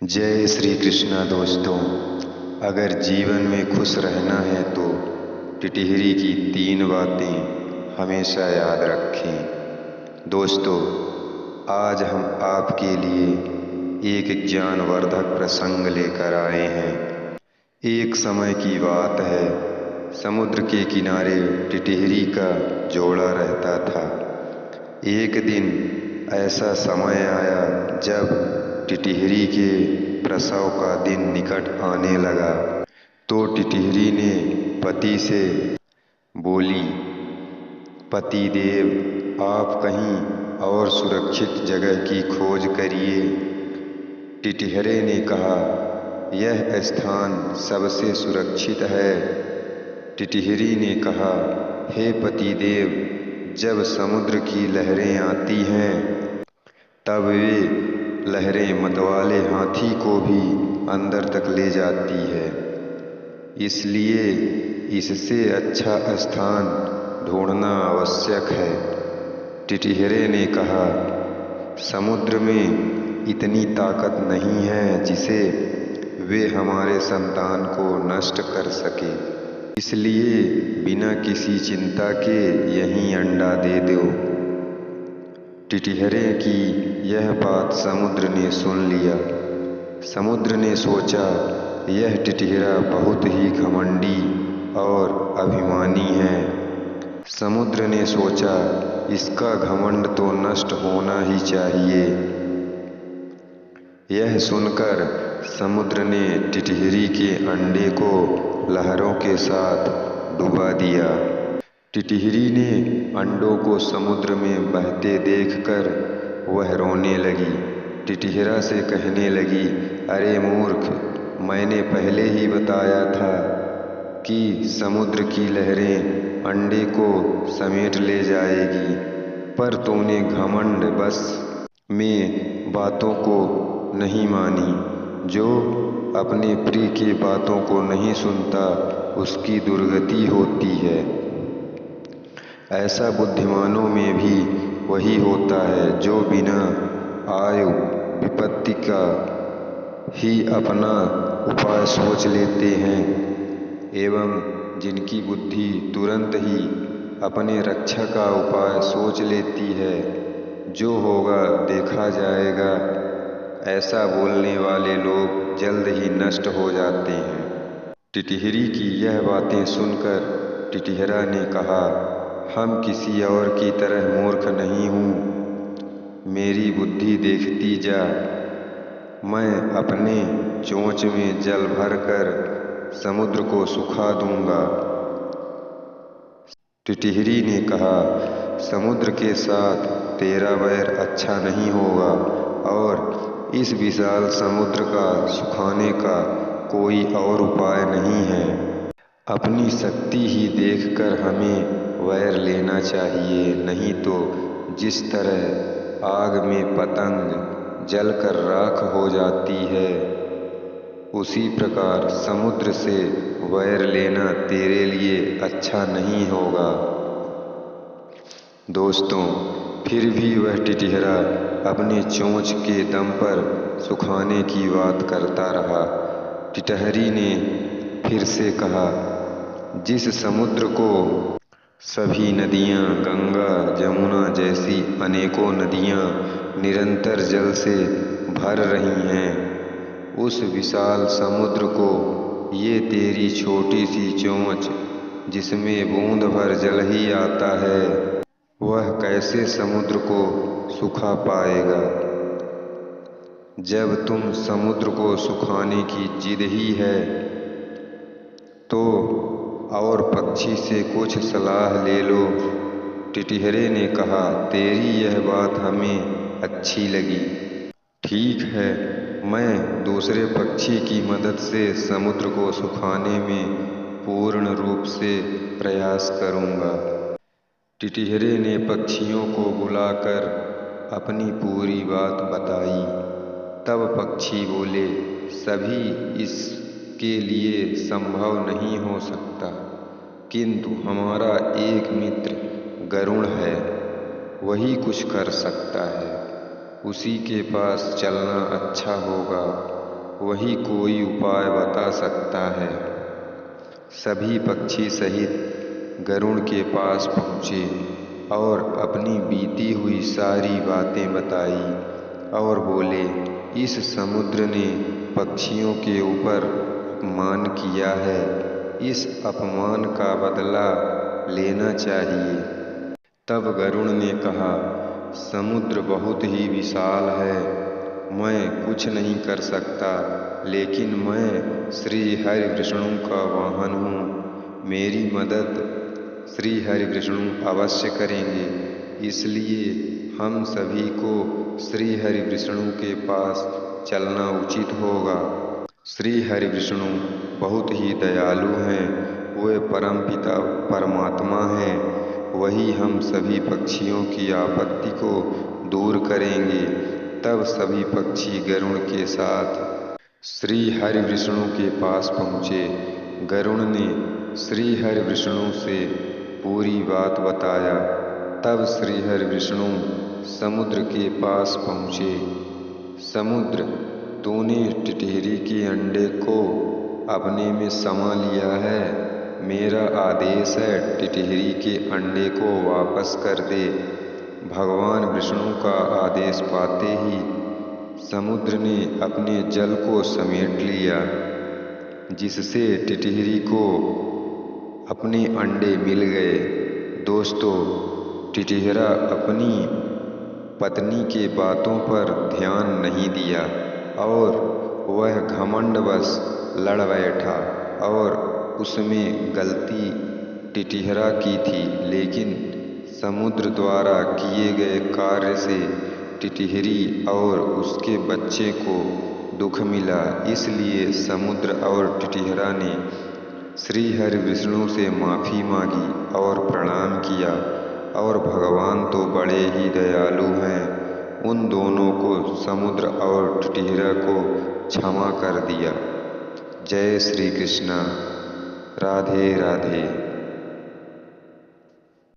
जय श्री कृष्णा दोस्तों। अगर जीवन में खुश रहना है तो टिटहरी की 3 बातें हमेशा याद रखें। दोस्तों, आज हम आपके लिए एक ज्ञानवर्धक प्रसंग लेकर आए हैं। एक समय की बात है, समुद्र के किनारे टिटहरी का जोड़ा रहता था। एक दिन ऐसा समय आया जब टिटहरी के प्रसव का दिन निकट आने लगा। तो टिटहरी ने पति से बोली, पति देव, आप कहीं और सुरक्षित जगह की खोज करिए। टिटहरे ने कहा, यह स्थान सबसे सुरक्षित है। टिटहरी ने कहा, हे पति देव, जब समुद्र की लहरें आती हैं तब वे लहरें मतवाले हाथी को भी अंदर तक ले जाती है, इसलिए इससे अच्छा स्थान ढूंढना आवश्यक है। टिटहरे ने कहा, समुद्र में इतनी ताकत नहीं है जिसे वे हमारे संतान को नष्ट कर सके, इसलिए बिना किसी चिंता के यहीं अंडा दे दो। टिटहरे की यह बात समुद्र ने सुन लिया। समुद्र ने सोचा, यह टिटहरा बहुत ही घमंडी और अभिमानी है। समुद्र ने सोचा, इसका घमंड तो नष्ट होना ही चाहिए। यह सुनकर समुद्र ने टिटहरी के अंडे को लहरों के साथ डुबा दिया। टिटहरी ने अंडों को समुद्र में बहते देखकर वह रोने लगी। टिटहरा से कहने लगी, अरे मूर्ख, मैंने पहले ही बताया था कि समुद्र की लहरें अंडे को समेट ले जाएगी, पर तूने घमंड बस में बातों को नहीं मानी। जो अपने प्रिय की बातों को नहीं सुनता उसकी दुर्गति होती है। ऐसा बुद्धिमानों में भी वही होता है जो बिना आयु विपत्ति का ही अपना उपाय सोच लेते हैं एवं जिनकी बुद्धि तुरंत ही अपने रक्षा का उपाय सोच लेती है। जो होगा देखा जाएगा, ऐसा बोलने वाले लोग जल्द ही नष्ट हो जाते हैं। टिटहरी की यह बातें सुनकर टिटहरा ने कहा, हम किसी और की तरह मूर्ख नहीं हूँ, मेरी बुद्धि देखती जा। मैं अपने चोंच में जल भरकर समुद्र को सुखा दूंगा। टिटहरी ने कहा, समुद्र के साथ तेरा वैर अच्छा नहीं होगा और इस विशाल समुद्र का सुखाने का कोई और उपाय नहीं है। अपनी शक्ति ही देखकर हमें वैर लेना चाहिए, नहीं तो जिस तरह आग में पतंग जलकर राख हो जाती है, उसी प्रकार समुद्र से वैर लेना तेरे लिए अच्छा नहीं होगा। दोस्तों, फिर भी वह टिटहरा अपने चोंच के दम पर सुखाने की बात करता रहा। टिटहरी ने फिर से कहा, जिस समुद्र को सभी नदियाँ, गंगा, जमुना जैसी अनेकों नदियाँ निरंतर जल से भर रही हैं, उस विशाल समुद्र को ये तेरी छोटी सी चोंच, जिसमें बूंद भर जल ही आता है, वह कैसे समुद्र को सुखा पाएगा। जब तुम समुद्र को सुखाने की जिद ही है तो और पक्षी से कुछ सलाह ले लो। टिटहरे ने कहा, तेरी यह बात हमें अच्छी लगी। ठीक है, मैं दूसरे पक्षी की मदद से समुद्र को सुखाने में पूर्ण रूप से प्रयास करूँगा। टिटहरे ने पक्षियों को बुलाकर अपनी पूरी बात बताई। तब पक्षी बोले, सभी इसके लिए संभव नहीं हो सकता, किंतु हमारा एक मित्र गरुड़ है, वही कुछ कर सकता है। उसी के पास चलना अच्छा होगा। वही कोई उपाय बता सकता है। सभी पक्षी सहित गरुड़ के पास पहुँचे और अपनी बीती हुई सारी बातें बताई और बोले, इस समुद्र ने पक्षियों के ऊपर अपमान किया है, इस अपमान का बदला लेना चाहिए। तब गरुड़ ने कहा, समुद्र बहुत ही विशाल है, मैं कुछ नहीं कर सकता, लेकिन मैं श्री हरि विष्णु का वाहन हूँ, मेरी मदद श्री हरि विष्णु अवश्य करेंगे, इसलिए हम सभी को श्री हरि विष्णु के पास चलना उचित होगा। श्री हरि विष्णु बहुत ही दयालु हैं, वे परमपिता परमात्मा हैं, वही हम सभी पक्षियों की आपत्ति को दूर करेंगे। तब सभी पक्षी गरुड़ के साथ श्री हरि विष्णु के पास पहुँचे। गरुड़ ने श्री हरि विष्णु से पूरी बात बताया। तब श्री हरि विष्णु समुद्र के पास पहुँचे। समुद्र, तूने टिटहरी के अंडे को अपने में समा लिया है, मेरा आदेश है टिटहरी के अंडे को वापस कर दे। भगवान विष्णु का आदेश पाते ही समुद्र ने अपने जल को समेट लिया, जिससे टिटहरी को अपने अंडे मिल गए। दोस्तों, टिटहरा अपनी पत्नी के बातों पर ध्यान नहीं दिया और वह घमंडवश लड़ बैठा और उसमें गलती टिटहरा की थी, लेकिन समुद्र द्वारा किए गए कार्य से टिटहरी और उसके बच्चे को दुख मिला। इसलिए समुद्र और टिटहरा ने श्री हरि विष्णु से माफ़ी मांगी और प्रणाम किया, और भगवान तो बड़े ही दयालु हैं, उन दोनों को, समुद्र और टिटहरा को क्षमा कर दिया। जय श्री कृष्णा। राधे राधे।